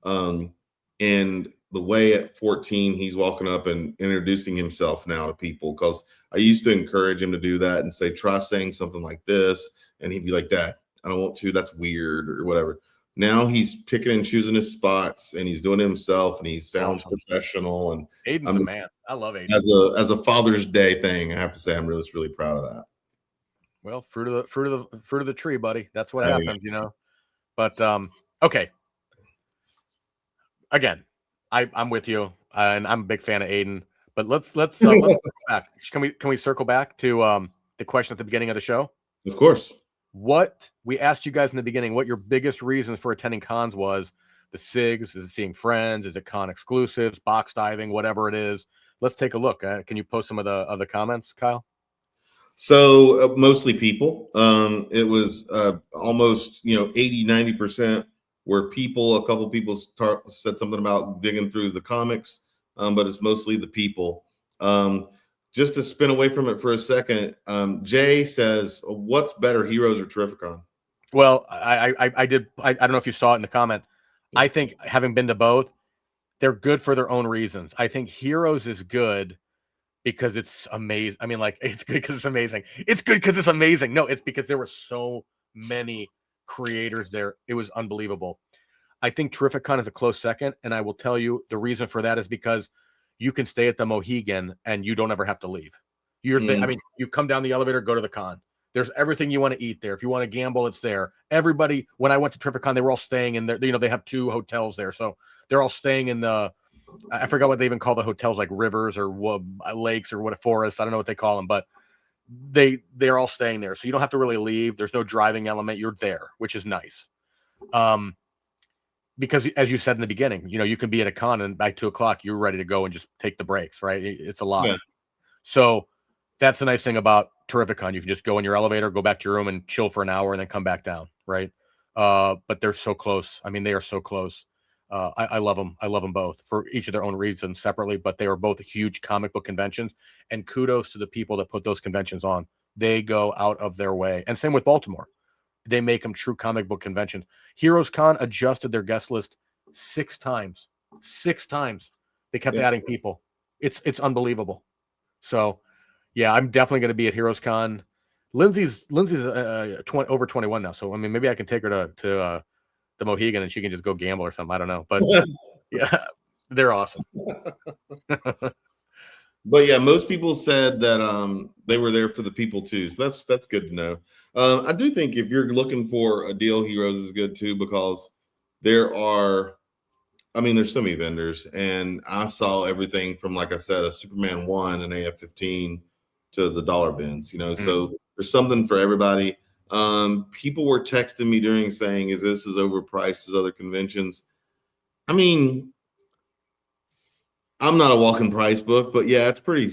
And the way at 14, he's walking up and introducing himself now to people, because I used to encourage him to do that and say, try saying something like this and he'd be like, Dad, I don't want to. That's weird or whatever. Now he's picking and choosing his spots, and he's doing it himself, and he sounds professional. And Aiden's a man. I love Aiden. As a Father's Day thing, I have to say I'm really proud of that. Well, fruit of the tree, buddy. That's what happens, you know. But okay. Again, I'm with you, and I'm a big fan of Aiden. But let's back. Can we circle back to the question at the beginning of the show? Of course. What we asked you guys in the beginning, what your biggest reasons for attending cons was. The SIGs, is it seeing friends, is it con exclusives, box diving, whatever it is. Let's take a look. Can you post some of the comments, Kyle? So mostly people. It was almost 80-90% were people. A couple people said something about digging through the comics, but it's mostly the people. Just to spin away from it for a second, Jay says, "What's better, Heroes or Terrificon?" Well, I don't know if you saw it in the comment. Yeah. I think having been to both, they're good for their own reasons. I think Heroes is good because it's amazing. I mean, like, it's good because it's amazing. It's good because it's amazing. No, it's because there were so many creators there. It was unbelievable. I think Terrificon is a close second, and I will tell you the reason for that is because you can stay at the Mohegan and you don't ever have to leave. I mean, you come down the elevator, go to the con. There's everything you want to eat there. If you want to gamble, it's there. Everybody, when I went to Terrificon, they were all staying in there. They have 2 hotels there. So they're all staying in the, I forgot what they even call the hotels, like rivers or lakes or what, forests. I don't know what they call them, but they're all staying there. So you don't have to really leave. There's no driving element. You're there, which is nice. Because as you said in the beginning, you can be at a con and by 2:00, you're ready to go and just take the breaks, right? It's a lot. Yeah. So that's the nice thing about Terrificon. You can just go in your elevator, go back to your room and chill for an hour and then come back down, right? But they're so close. I mean, they are so close. I love them. I love them both for each of their own reasons separately, but they are both huge comic book conventions, and kudos to the people that put those conventions on. They go out of their way. And same with Baltimore. They make them true comic book conventions. Heroes Con adjusted their guest list 6 times. 6 times. They kept adding people. It's unbelievable. So, yeah, I'm definitely going to be at Heroes Con. Lindsay's over 21 now, so I mean, maybe I can take her to the Mohegan and she can just go gamble or something. I don't know, but yeah, they're awesome. But yeah, most people said that they were there for the people too, so that's good to know. I do think if you're looking for a deal, Heroes is good too, because there's so many vendors, and I saw everything from, like I said, a Superman 1 and AF-15 to the dollar bins, so there's something for everybody. People were texting me during saying, is this as overpriced as other conventions? I mean, I'm not a walking price book, but yeah, it's pretty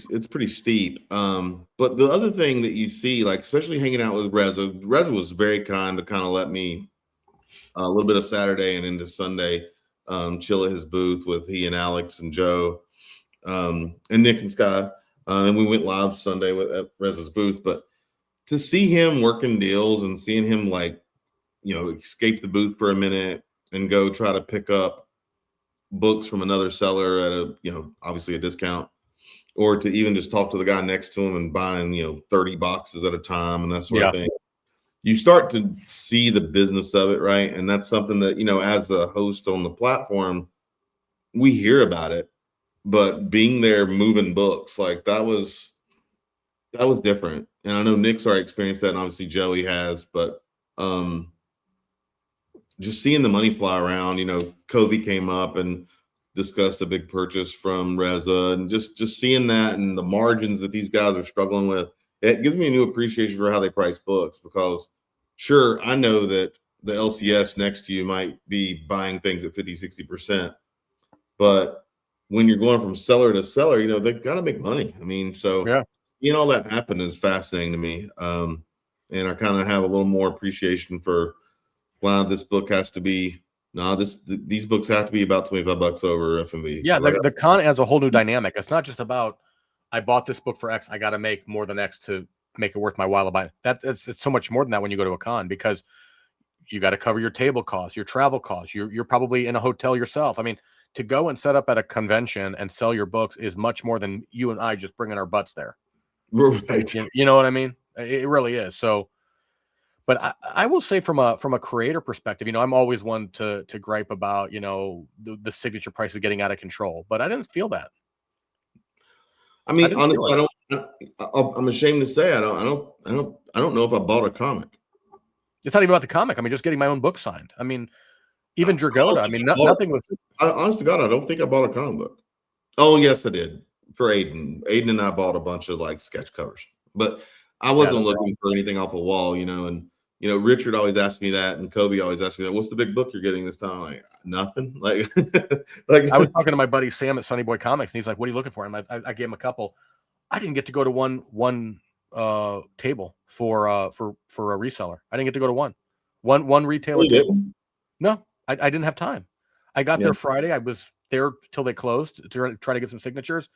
steep. But the other thing that you see, like, especially hanging out with Reza was very kind to kind of let me a little bit of Saturday and into Sunday chill at his booth with he and Alex and Joe and Nick and Sky. And we went live Sunday at Reza's booth. But to see him working deals and seeing him, like, escape the booth for a minute and go try to pick up books from another seller at a, obviously a discount, or to even just talk to the guy next to him and buying, 30 boxes at a time and that sort of thing. You start to see the business of it, right? And that's something that, as a host on the platform, we hear about it, but being there moving books, like, that was different. And I know Nick's already experienced that, and obviously Joey has, but just seeing the money fly around, Covey came up and discussed a big purchase from Reza, and just seeing that and the margins that these guys are struggling with, it gives me a new appreciation for how they price books. Because sure, I know that the LCS next to you might be buying things at 50-60%, but when you're going from seller to seller, they've got to make money. I mean, so seeing all that happen is fascinating to me. And I kind of have a little more appreciation for, wow, this book has to be, these books have to be about $25 over FMV. Yeah, the con adds a whole new dynamic. It's not just about, I bought this book for X, I got to make more than X to make it worth my while to buy it. It's so much more than that when you go to a con, because you got to cover your table costs, your travel costs. You're probably in a hotel yourself. I mean, to go and set up at a convention and sell your books is much more than you and I just bringing our butts there. Right. You know what I mean? It really is. So, But I will say from a creator perspective, I'm always one to gripe about, the signature prices getting out of control, but I didn't feel that. I mean, honestly, I'm ashamed to say I don't know if I bought a comic. It's not even about the comic. I mean, just getting my own book signed. I mean, even Dragoda. I mean, nothing was. Honest to God, I don't think I bought a comic book. Oh, yes, I did for Aiden. Aiden and I bought a bunch of like sketch covers, but I wasn't looking for anything off a wall, and Richard always asked me that, and Kobe always asked me that. What's the big book you're getting this time? Like, nothing. Like, I was talking to my buddy Sam at Sunny Boy Comics, and he's like, "What are you looking for?" And I gave him a couple. I didn't get to go to one table for a reseller. I didn't get to go to one retailer table. No, I didn't have time. I got there Friday. I was there till they closed to try to get some signatures,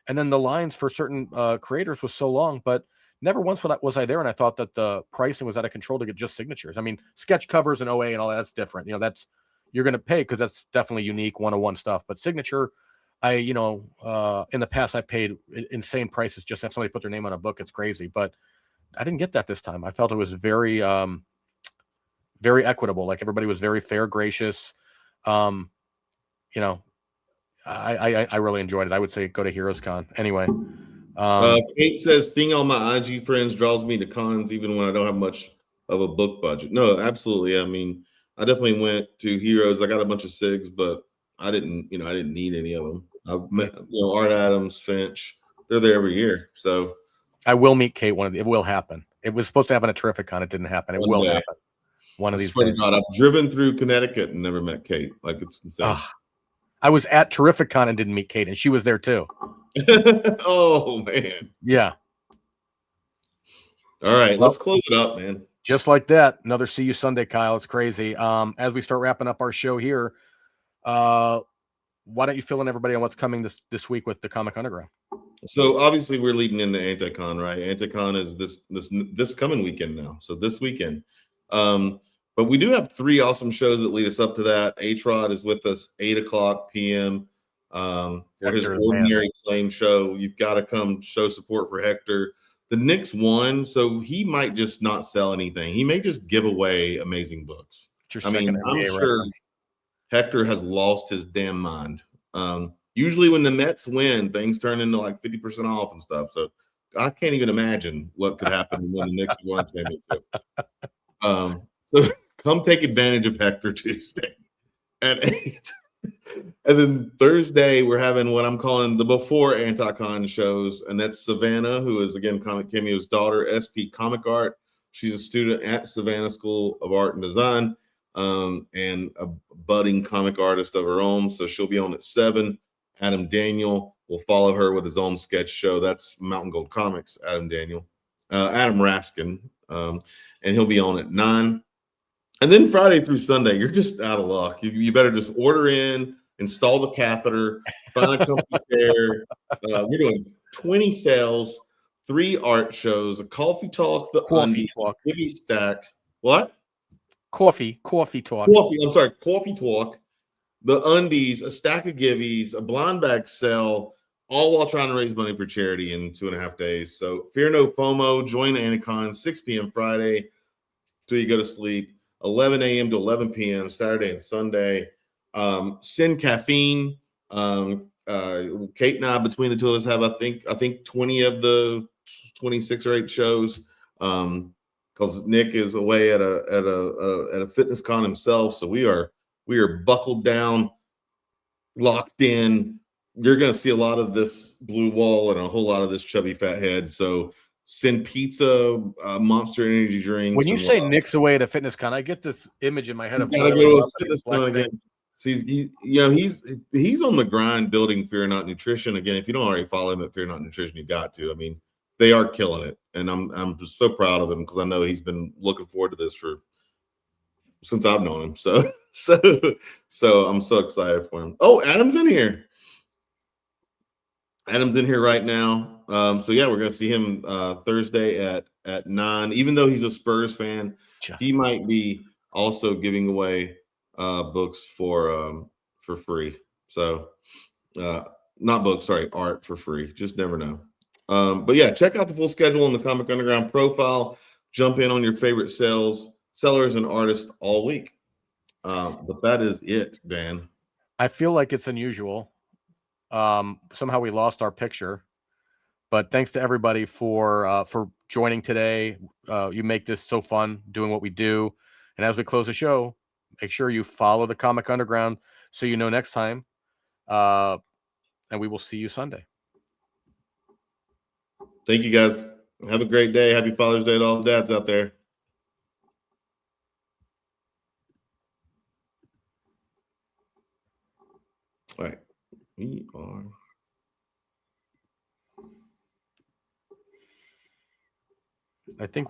and then the lines for certain creators was so long, but never once was I there and I thought that the pricing was out of control to get just signatures. I mean, sketch covers and OA and all that's different. That's you're going to pay because that's definitely unique one-on-one stuff. But signature, in the past I paid insane prices just to have somebody put their name on a book. It's crazy, but I didn't get that this time. I felt it was very, very equitable. Like everybody was very fair, gracious. I really enjoyed it. I would say go to Heroes Con anyway. Kate says, seeing all my IG friends draws me to cons even when I don't have much of a book budget. No, absolutely. I mean, I definitely went to Heroes. I got a bunch of SIGs, but I didn't need any of them. I've met, Art Adams, Finch. They're there every year. So I will meet Kate. It will happen. It was supposed to happen at Terrific Con. It didn't happen. It will happen. One of these days. God, I've driven through Connecticut and never met Kate. Like, it's insane. I was at Terrific Con and didn't meet Kate, and she was there too. Oh man. Yeah. All right, let's close it up, man. Just like that. Another See You Sunday, Kyle. It's crazy. As we start wrapping up our show here, why don't you fill in everybody on what's coming this week with the Comic Underground? So obviously we're leading into Anticon, right? Anticon is this coming weekend now. So this weekend. But we do have 3 awesome shows that lead us up to that. A-Trod is with us 8:00 p.m. For his Ordinary Claim show. You've got to come show support for Hector. The Knicks won, so he might just not sell anything. He may just give away amazing books. I mean, I'm sure Hector has lost his damn mind. Usually when the Mets win, things turn into like 50% off and stuff. So I can't even imagine what could happen when the Knicks won championship. So come take advantage of Hector Tuesday at 8. And then Thursday, we're having what I'm calling the before Anticon shows. And that's Savannah, who is, again, Comic Cameo's daughter, SP Comic Art. She's a student at Savannah School of Art and Design and a budding comic artist of her own. So she'll be on at 7. Adam Daniel will follow her with his own sketch show. That's Mountain Gold Comics, Adam Raskin. And he'll be on at 9. And then Friday through Sunday, you're just out of luck. You better just order in, install the catheter, find a company chair. We're doing 20 sales, 3 art shows, a coffee talk, the coffee talk, Gibby stack. What? Coffee talk. Coffee talk, the undies, a stack of Gibbies, a blind bag sale, all while trying to raise money for charity in 2.5 days. So fear no FOMO. Join Anticon 6 p.m. Friday till you go to sleep. 11 a.m. to 11 p.m. Saturday and Sunday. Send caffeine. Kate and I, between the two of us, have I think 20 of the 26 or 8 shows. Because Nick is away at a fitness con himself, so we are buckled down, locked in. You're going to see a lot of this blue wall and a whole lot of this chubby fat head. So send pizza, Monster Energy drinks. When you say Nick's away at a fitness con, I get this image in my head. He's got to go to a fitness con again. So he's on the grind building Fear Not Nutrition. Again, if you don't already follow him at Fear Not Nutrition, you got to. I mean, they are killing it, and I'm just so proud of him because I know he's been looking forward to this since I've known him. So I'm so excited for him. Oh, Adam's in here. Adam's in here right now. So yeah, we're gonna see him Thursday at 9. Even though he's a Spurs fan, he might be also giving away books for free. So not books, sorry, art for free. Just never know. But yeah, check out the full schedule on the Comic Underground profile. jump in on your favorite sellers, and artists all week. But that is it, Dan. I feel like it's unusual. Somehow we lost our picture, but thanks to everybody for joining today. You make this so fun doing what we do. And as we close the show, make sure you follow the Comic Underground so you know next time. And we will see you Sunday. Thank you, guys. Have a great day. Happy Father's Day to all the dads out there. All right. We are. I think